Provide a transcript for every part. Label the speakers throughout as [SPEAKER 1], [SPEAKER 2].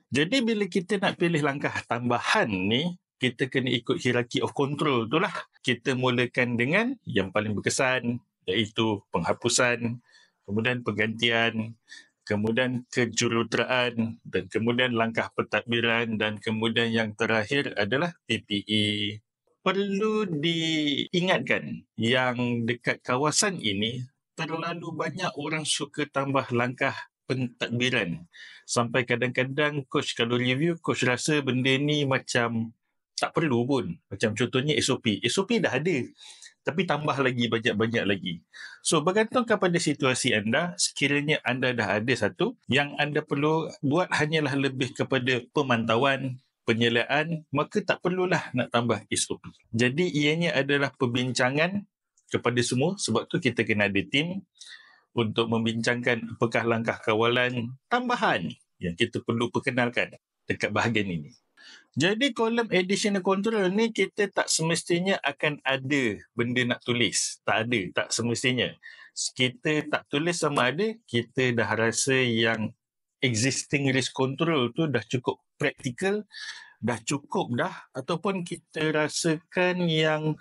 [SPEAKER 1] Jadi bila kita nak pilih langkah tambahan ni, kita kena ikut hierarchy of control tu lah. Kita mulakan dengan yang paling berkesan, iaitu penghapusan, kemudian pergantian, kemudian kejuruteraan, dan kemudian langkah pentadbiran, dan kemudian yang terakhir adalah PPE. Perlu diingatkan yang dekat kawasan ini, terlalu banyak orang suka tambah langkah pentadbiran. Sampai kadang-kadang coach kalau review, coach rasa benda ni macam tak perlu pun. Macam contohnya SOP. SOP dah ada, tapi tambah lagi, banyak-banyak lagi. So, bergantungkan pada situasi anda, sekiranya anda dah ada satu, yang anda perlu buat hanyalah lebih kepada pemantauan, penyeliaan, maka tak perlulah nak tambah SOP. Jadi, ianya adalah perbincangan kepada semua, sebab tu kita kena ada tim untuk membincangkan apakah langkah kawalan tambahan yang kita perlu perkenalkan dekat bahagian ini. Jadi kolom additional control ni kita tak semestinya akan ada benda nak tulis. Tak ada, tak semestinya. Kita tak tulis sama ada, kita dah rasa yang existing risk control tu dah cukup praktikal, dah cukup dah, ataupun kita rasakan yang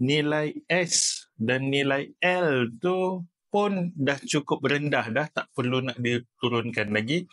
[SPEAKER 1] nilai S dan nilai L tu pun dah cukup rendah dah, tak perlu nak diturunkan lagi.